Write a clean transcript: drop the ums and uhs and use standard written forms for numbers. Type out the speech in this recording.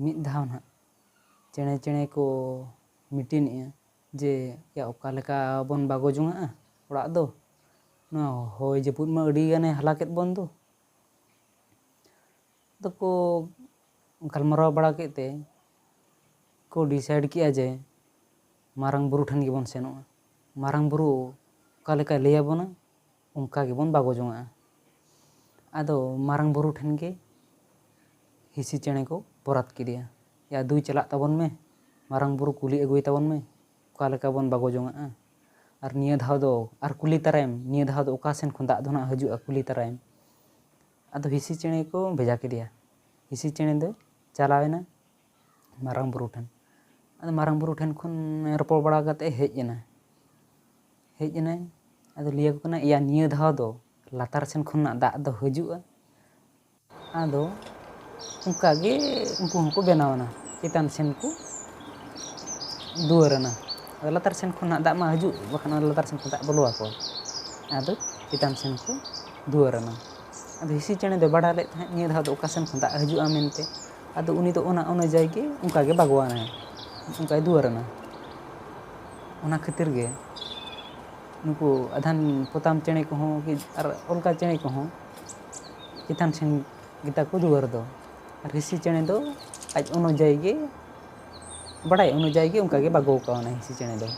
ᱢᱤᱫ ᱫᱷᱟᱣ ᱱᱟᱦᱟᱜ ᱪᱮᱬᱮ ᱠᱚ ᱢᱤᱴᱤᱱᱮᱜᱼᱟ ᱡᱮ ᱭᱟ ᱚᱠᱟ ᱞᱮᱠᱟ ᱵᱚᱱ ᱵᱟᱜᱚ ᱡᱚᱝᱟᱜᱼᱟ ᱚᱲᱟᱜ ᱫᱚ, ᱱᱚᱣᱟ ᱦᱚᱭ ᱡᱟᱹᱯᱩᱫ ᱢᱟ ᱟᱹᱰᱤ ᱜᱟᱱᱮ ᱦᱟᱞᱟ ᱠᱮᱫ ᱵᱚᱱ ᱫᱚ᱾ ᱟᱫᱚ ᱠᱚ ᱜᱟᱞᱢᱟᱨᱟᱣ ᱵᱟᱲᱟ ᱠᱮᱫ ᱛᱮ ᱠᱚ ᱰᱤᱥᱟᱭᱤᱰ ᱠᱮᱜᱼᱟ ᱡᱮ ᱢᱟᱨᱟᱝ ᱵᱩᱨᱩ ᱴᱷᱮᱱ ᱜᱮᱵᱚᱱ ᱥᱮᱱᱚᱜᱼᱟ᱾ ᱢᱟᱨᱟᱝ ᱵᱩᱨᱩ ᱚᱠᱟ ᱞᱮᱠᱟᱭ ᱞᱟᱹᱭ ᱟᱵᱚᱱᱟ ᱚᱱᱠᱟ ᱜᱮᱵᱚᱱ ᱵᱟᱜᱚ ᱡᱚᱝᱟᱜᱼᱟ᱾ ᱟᱫᱚ ᱢᱟᱨᱟᱝ ᱵᱩᱨᱩ ᱴᱷᱮᱱ ᱜᱮ ᱦᱤᱸᱥᱤ ᱪᱮᱬᱮ ko ᱵᱚᱨᱟᱛ ᱠᱮᱫᱮᱭᱟ, ᱭᱟ ᱫᱩᱭ ᱪᱟᱞᱟᱜ ᱛᱟᱵᱚᱱ ᱢᱮ, ᱢᱟᱨᱟᱝ ᱵᱩᱨᱩ ᱠᱩᱞᱤ ᱟᱹᱜᱩᱭ ᱛᱟᱵᱚᱱ ᱢᱮ ᱚᱠᱟ ᱞᱮᱠᱟ ᱵᱚᱱ ᱵᱟᱜᱚ ᱡᱚᱝᱟᱜᱼᱟ᱾ ᱟᱨ ᱱᱤᱭᱟᱹ ᱫᱷᱟᱣ ᱫᱚ ᱟᱨ ᱠᱩᱞᱤ ᱛᱟᱨᱟᱭᱮᱢ ᱱᱤᱭᱟᱹ ᱫᱷᱟᱣ ᱫᱚ ᱚᱠᱟ ᱥᱮᱱ ᱠᱷᱚᱱ ᱫᱟᱜ ᱫᱚ ᱱᱟᱦᱟᱜ ᱦᱤᱡᱩᱜᱼᱟ ᱠᱩᱞᱤ ᱛᱟᱨᱟᱭᱮᱢ᱾ ᱟᱫᱚ ᱦᱤᱸᱥᱤ ᱪᱮᱬᱮ ko ᱵᱷᱮᱡᱟ ᱠᱮᱫᱮᱭᱟ᱾ ᱦᱤᱸᱥᱤ ᱪᱮᱬᱮ ᱫᱚ ᱪᱟᱞᱟᱣᱮᱱᱟ ᱢᱟᱨᱟᱝ ᱵᱩᱨᱩ ᱴᱷᱮᱱ᱾ ᱟᱫᱚ ᱢᱟᱨᱟᱝ ᱵᱩᱨᱩ ᱴᱷᱮᱱ ᱠᱷᱚᱱ ᱨᱚᱯᱚᱲ ᱵᱟᱲᱟ ᱠᱟᱛᱮ ᱦᱮᱡ ᱮᱱᱟᱭ᱾ ᱟᱫᱚ ᱞᱟᱹᱭ ᱟᱠᱚ ᱠᱟᱱᱟ ᱭᱟ ᱱᱤᱭᱟᱹ ᱫᱷᱟᱣ ᱫᱚ ᱞᱟᱛᱟᱨ ᱥᱮᱱ ᱠᱷᱚᱱᱟᱜ ᱫᱟᱜ ᱫᱚ ᱦᱤᱡᱩᱜᱼᱟ᱾ ᱟᱫᱚ ᱚᱱᱠᱟ ᱜᱮ ᱩᱱᱠᱩ ᱦᱚᱸᱠᱚ ᱵᱮᱱᱟᱣᱮᱱᱟ, ᱪᱮᱛᱟᱱ ᱥᱮᱱ ᱠᱚ ᱫᱩᱣᱟᱹᱨᱮᱱᱟ᱾ ᱟᱫᱚ ᱞᱟᱛᱟᱨ ᱥᱮᱱ ᱠᱷᱚᱱᱟᱜ ᱫᱟᱜ ᱢᱟ ᱦᱤᱡᱩᱜ, ᱵᱟᱠᱷᱟᱱ ᱞᱟᱛᱟᱨ ᱥᱮᱱ ᱠᱷᱚᱱ ᱫᱟᱜ ᱵᱚᱞᱚ ᱟᱠᱚᱣᱟ᱾ ᱟᱫᱚ ᱪᱮᱛᱟᱱ ᱥᱮᱱ ᱠᱚ ᱫᱩᱣᱟᱹᱨᱮᱱᱟ᱾ ᱟᱫᱚ ᱦᱤᱸᱥᱤ ᱪᱮᱬᱮ ᱫᱚ ᱵᱟᱰᱟᱭ ᱞᱮᱫ ᱛᱟᱦᱮᱸᱫ ᱱᱤᱭᱟᱹ ᱫᱷᱟᱣ ᱫᱚ ᱚᱠᱟ ᱥᱮᱱ ᱠᱷᱚᱱ ᱫᱟᱜ ᱦᱤᱡᱩᱜᱼᱟ ᱢᱮᱱᱛᱮ᱾ ᱟᱫᱚ ᱩᱱᱤ ᱫᱚ ᱚᱱᱟ ᱚᱱᱩᱡᱟᱭᱤ ᱜᱮ ᱚᱱᱠᱟ ᱜᱮ ᱵᱟᱜᱣᱟᱱᱟᱭ, ᱚᱱᱠᱟᱭ ᱫᱩᱣᱟᱹᱨᱮᱱᱟ᱾ ᱚᱱᱟ ᱠᱷᱟᱹᱛᱤᱨ ᱜᱮ ᱱᱩᱠᱩ ᱟᱫᱷᱟᱱ ᱯᱚᱛᱟᱢ ᱪᱮᱬᱮ ᱠᱚᱦᱚᱸ ᱟᱨ ᱚᱞᱠᱟ ᱪᱮᱬᱮ ᱠᱚᱦᱚᱸ ᱪᱮᱛᱟᱱ ᱥᱮᱱ ᱜᱮᱛᱟ ᱠᱚ ᱫᱩᱣᱟᱹᱨ ᱫᱚ᱾ ᱟᱨ ᱦᱤᱸᱥᱤ ᱪᱮᱬᱮ ᱫᱚ ᱟᱡ ᱚᱱᱩᱡᱟᱭᱤ ᱜᱮ ᱵᱟᱰᱟᱭ ᱚᱱᱩᱡᱟᱭᱤ ᱜᱮ ᱚᱱᱠᱟ ᱜᱮ ᱵᱟᱜᱚ ᱠᱟᱣᱱᱟᱭ ᱦᱤᱸᱥᱤ ᱪᱮᱬᱮ ᱫᱚ᱾